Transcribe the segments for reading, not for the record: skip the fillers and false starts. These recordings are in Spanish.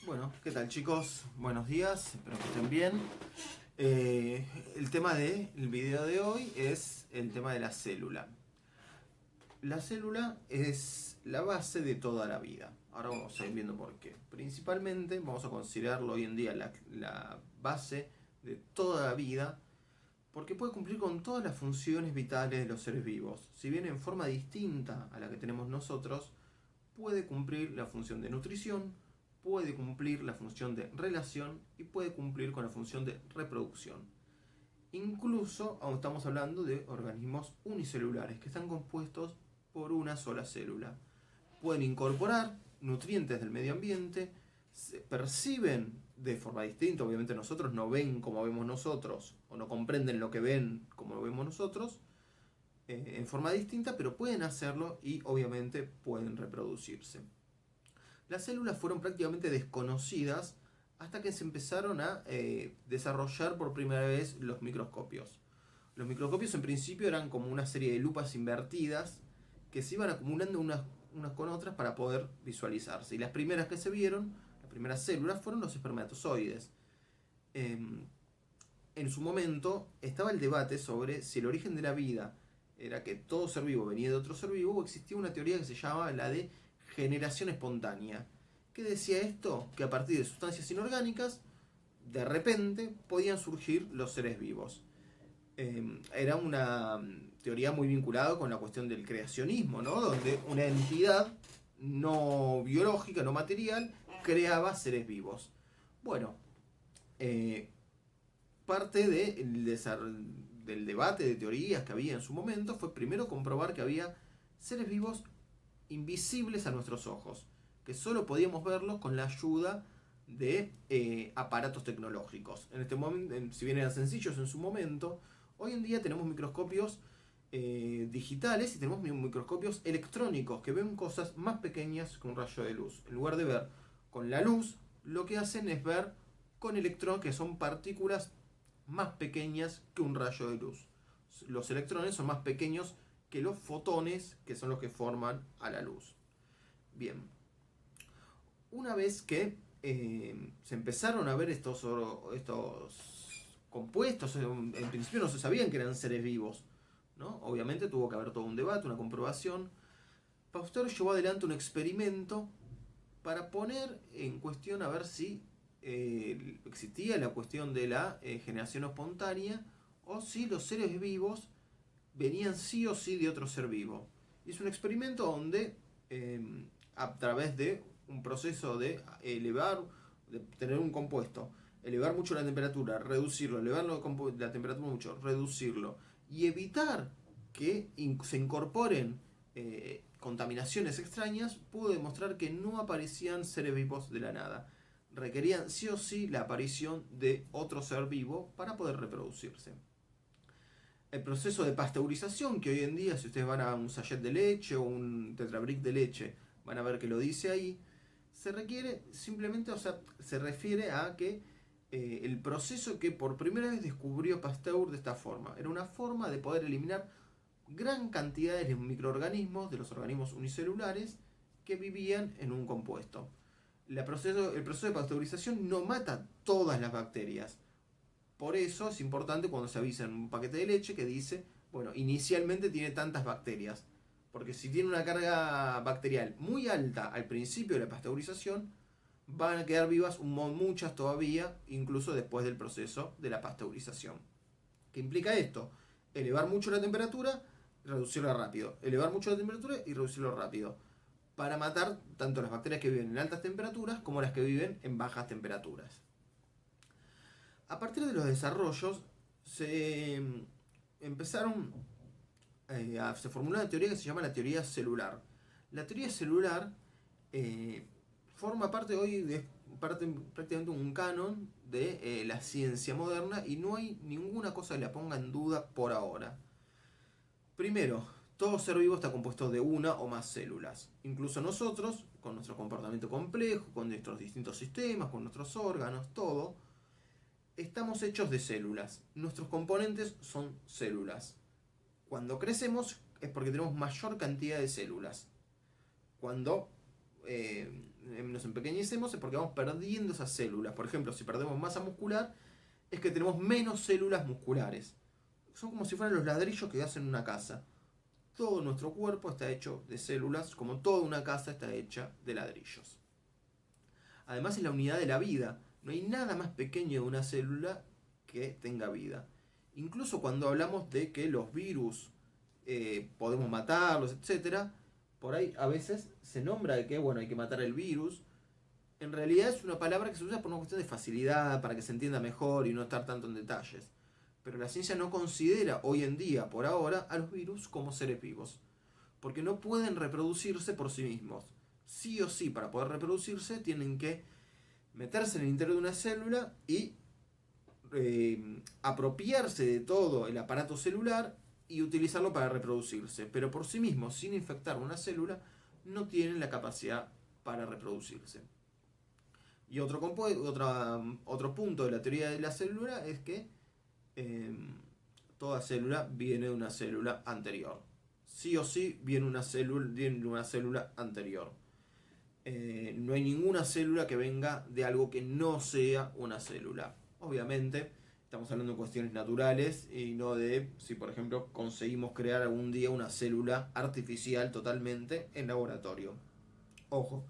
Bueno, ¿qué tal chicos? Buenos días, espero que estén bien. El tema del video de hoy es el tema de la célula. La célula es la base de toda la vida. Ahora vamos a ir viendo por qué. Principalmente vamos a considerarlo hoy en día la base de toda la vida porque puede cumplir con todas las funciones vitales de los seres vivos. Si bien en forma distinta a la que tenemos nosotros, puede cumplir la función de nutrición, puede cumplir la función de relación y puede cumplir con la función de reproducción. Incluso aún estamos hablando de organismos unicelulares que están compuestos por una sola célula. Pueden incorporar nutrientes del medio ambiente, se perciben de forma distinta, obviamente nosotros no ven como vemos nosotros, o no comprenden lo que ven como lo vemos nosotros, en forma distinta, pero pueden hacerlo y obviamente pueden reproducirse. Las células fueron prácticamente desconocidas hasta que se empezaron a desarrollar por primera vez los microscopios. Los microscopios en principio eran como una serie de lupas invertidas que se iban acumulando unas con otras para poder visualizarse. Y las primeras que se vieron, las primeras células, fueron los espermatozoides. En su momento estaba el debate sobre si el origen de la vida era que todo ser vivo venía de otro ser vivo, o existía una teoría que se llamaba la de generación espontánea. ¿Qué decía esto? Que a partir de sustancias inorgánicas, de repente podían surgir los seres vivos. Era una teoría muy vinculada con la cuestión del creacionismo, ¿no? Donde una entidad no biológica, no material, creaba seres vivos. Bueno, parte del debate de teorías que había en su momento fue primero comprobar que había seres vivos invisibles a nuestros ojos, que solo podíamos verlos con la ayuda de aparatos tecnológicos. En este momento, si bien eran sencillos en su momento, hoy en día tenemos microscopios digitales y tenemos microscopios electrónicos que ven cosas más pequeñas que un rayo de luz. En lugar de ver con la luz, lo que hacen es ver con electrones, que son partículas más pequeñas que un rayo de luz. Los electrones son más pequeños que los fotones, que son los que forman a la luz. Bien, una vez que se empezaron a ver estos compuestos, en principio no se sabían que eran seres vivos, ¿no? Obviamente tuvo que haber todo un debate, una comprobación. Pasteur llevó adelante un experimento para poner en cuestión a ver si existía la cuestión de la generación espontánea o si los seres vivos venían sí o sí de otro ser vivo. Hizo un experimento donde a través de un proceso de elevar, de tener un compuesto, elevar mucho la temperatura, reducirlo, elevar la temperatura mucho, reducirlo y evitar que se incorporen contaminaciones extrañas, pudo demostrar que no aparecían seres vivos de la nada. Requerían sí o sí la aparición de otro ser vivo para poder reproducirse. El proceso de pasteurización, que hoy en día, si ustedes van a un sachet de leche o un tetrabric de leche, van a ver que lo dice ahí, se requiere simplemente, o sea, se refiere a que el proceso que por primera vez descubrió Pasteur de esta forma, era una forma de poder eliminar gran cantidad de microorganismos, de los organismos unicelulares, que vivían en un compuesto. El proceso de pasteurización no mata todas las bacterias. Por eso es importante cuando se avisa en un paquete de leche que dice, bueno, inicialmente tiene tantas bacterias. Porque si tiene una carga bacterial muy alta al principio de la pasteurización, van a quedar vivas muchas todavía, incluso después del proceso de la pasteurización. ¿Qué implica esto? Elevar mucho la temperatura, reducirla rápido. Elevar mucho la temperatura y reducirlo rápido. Para matar tanto las bacterias que viven en altas temperaturas como las que viven en bajas temperaturas. A partir de los desarrollos se empezaron se formuló una teoría que se llama la teoría celular. La teoría celular forma parte hoy de prácticamente un canon de la ciencia moderna y no hay ninguna cosa que la ponga en duda por ahora. Primero, todo ser vivo está compuesto de una o más células. Incluso nosotros, con nuestro comportamiento complejo, con nuestros distintos sistemas, con nuestros órganos, todo, estamos hechos de células. Nuestros componentes son células. Cuando crecemos es porque tenemos mayor cantidad de células. Cuando nos empequeñecemos es porque vamos perdiendo esas células. Por ejemplo, si perdemos masa muscular, es que tenemos menos células musculares. Son como si fueran los ladrillos que hacen una casa. Todo nuestro cuerpo está hecho de células, como toda una casa está hecha de ladrillos. Además es la unidad de la vida. No hay nada más pequeño de una célula que tenga vida. Incluso cuando hablamos de que los virus podemos matarlos, etc., por ahí a veces se nombra de que bueno, hay que matar el virus. En realidad es una palabra que se usa por una cuestión de facilidad, para que se entienda mejor y no estar tanto en detalles. Pero la ciencia no considera hoy en día, por ahora, a los virus como seres vivos. Porque no pueden reproducirse por sí mismos. Sí o sí, para poder reproducirse, tienen que meterse en el interior de una célula y apropiarse de todo el aparato celular y utilizarlo para reproducirse. Pero por sí mismos, sin infectar una célula, no tienen la capacidad para reproducirse. Y otro punto de la teoría de la célula es que toda célula viene de una célula anterior. Sí o sí viene de una célula anterior. No hay ninguna célula que venga de algo que no sea una célula. Obviamente, estamos hablando de cuestiones naturales y no de si, por ejemplo, conseguimos crear algún día una célula artificial totalmente en laboratorio. Ojo,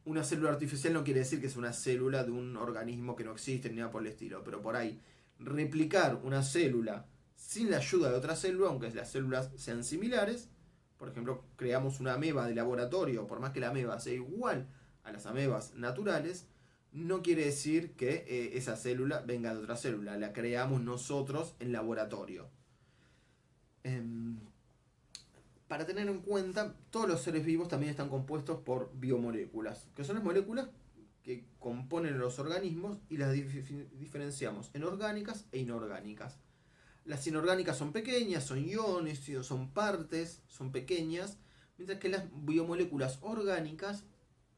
una célula artificial no quiere decir que es una célula de un organismo que no existe ni nada por el estilo, pero por ahí replicar una célula sin la ayuda de otra célula, aunque las células sean similares, por ejemplo, creamos una ameba de laboratorio, por más que la ameba sea igual a las amebas naturales, no quiere decir que esa célula venga de otra célula, la creamos nosotros en laboratorio. Para tener en cuenta, todos los seres vivos también están compuestos por biomoléculas, que son las moléculas que componen los organismos y las diferenciamos en orgánicas e inorgánicas. Las inorgánicas son pequeñas, son iones, son partes, son pequeñas, mientras que las biomoléculas orgánicas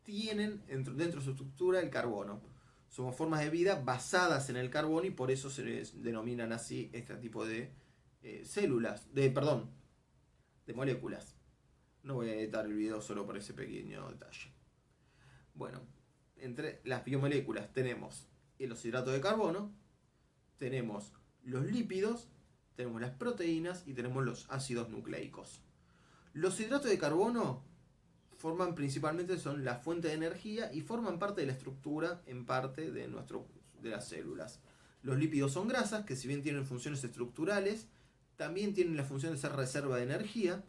tienen dentro de su estructura el carbono. Son formas de vida basadas en el carbono y por eso se les denominan así este tipo de de moléculas. No voy a editar el video solo por ese pequeño detalle. Bueno, entre las biomoléculas tenemos los hidratos de carbono, tenemos los lípidos, tenemos las proteínas y tenemos los ácidos nucleicos. Los hidratos de carbono forman principalmente, son la fuente de energía y forman parte de la estructura en parte de las células. Los lípidos son grasas que, si bien tienen funciones estructurales, también tienen la función de ser reserva de energía.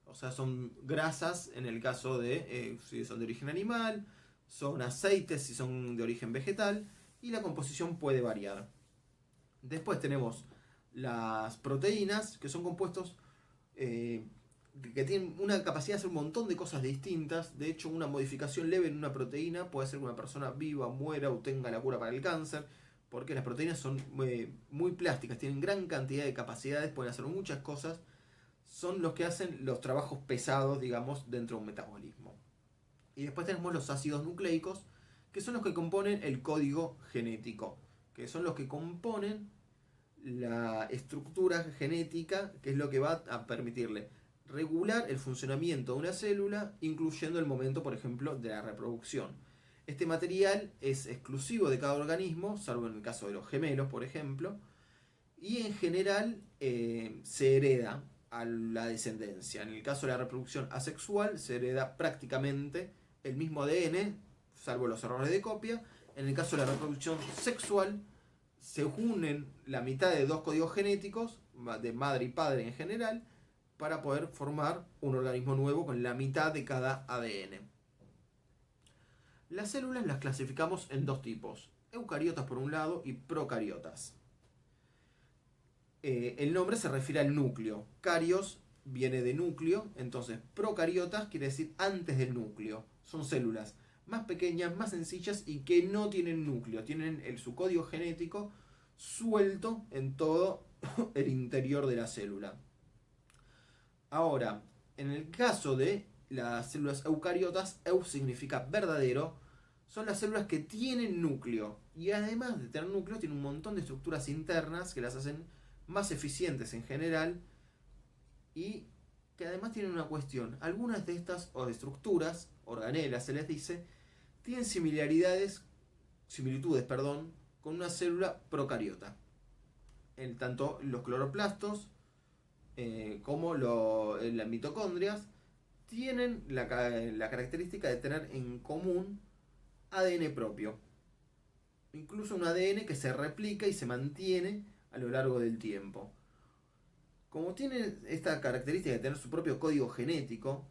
O sea, son grasas en el caso de si son de origen animal, son aceites si son de origen vegetal, y la composición puede variar. Después tenemos las proteínas, que son compuestos que tienen una capacidad de hacer un montón de cosas distintas. De hecho, una modificación leve en una proteína puede hacer que una persona viva, muera o tenga la cura para el cáncer, porque las proteínas son muy plásticas, tienen gran cantidad de capacidades, pueden hacer muchas cosas. Son los que hacen los trabajos pesados, digamos, dentro de un metabolismo. Y después tenemos los ácidos nucleicos, que son los que componen el código genético, que son los que componen la estructura genética, que es lo que va a permitirle regular el funcionamiento de una célula, incluyendo el momento, por ejemplo, de la reproducción. Este material es exclusivo de cada organismo, salvo en el caso de los gemelos, por ejemplo, y en general se hereda a la descendencia. En el caso de la reproducción asexual se hereda prácticamente el mismo ADN, salvo los errores de copia. En el caso de la reproducción sexual se unen la mitad de dos códigos genéticos, de madre y padre en general, para poder formar un organismo nuevo con la mitad de cada ADN. Las células las clasificamos en dos tipos, eucariotas por un lado y procariotas. El nombre se refiere al núcleo. Carios viene de núcleo, entonces procariotas quiere decir antes del núcleo. Son células más pequeñas, más sencillas y que no tienen núcleo, tienen su código genético suelto en todo el interior de la célula. Ahora, en el caso de las células eucariotas, eu significa verdadero, son las células que tienen núcleo y además de tener núcleo tienen un montón de estructuras internas que las hacen más eficientes en general y que además tienen una cuestión. Algunas de estas estructuras, organelas se les dice, tienen similitudes, con una célula procariota. Tanto los cloroplastos como las mitocondrias tienen la característica de tener en común ADN propio. Incluso un ADN que se replica y se mantiene a lo largo del tiempo. Como tiene esta característica de tener su propio código genético,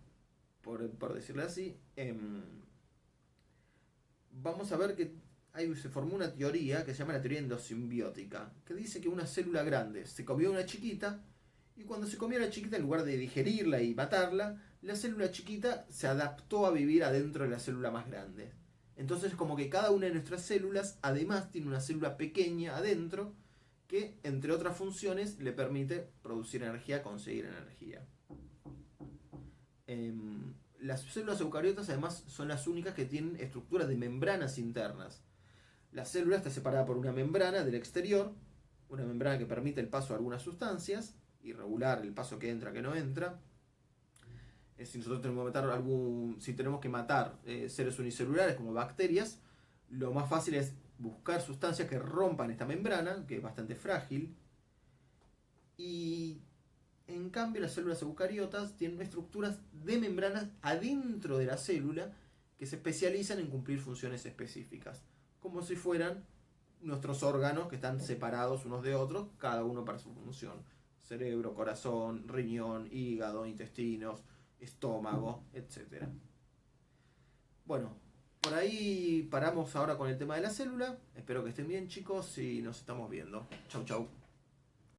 por decirlo así, vamos a ver que se formó una teoría que se llama la teoría endosimbiótica, que dice que una célula grande se comió a una chiquita, y cuando se comió a la chiquita, en lugar de digerirla y matarla, la célula chiquita se adaptó a vivir adentro de la célula más grande. Entonces, como que cada una de nuestras células además tiene una célula pequeña adentro que, entre otras funciones, le permite producir energía, conseguir energía. Las células eucariotas además son las únicas que tienen estructuras de membranas internas. La célula está separada por una membrana del exterior, una membrana que permite el paso de algunas sustancias y regular el paso que entra, que no entra. Si nosotros tenemos que matar seres unicelulares como bacterias, lo más fácil es buscar sustancias que rompan esta membrana, que es bastante frágil. Y en cambio las células eucariotas tienen estructuras de membranas adentro de la célula que se especializan en cumplir funciones específicas, como si fueran nuestros órganos que están separados unos de otros, cada uno para su función: cerebro, corazón, riñón, hígado, intestinos, estómago, etc. Bueno, por ahí paramos ahora con el tema de la célula. Espero que estén bien, chicos, y nos estamos viendo. Chau, chau.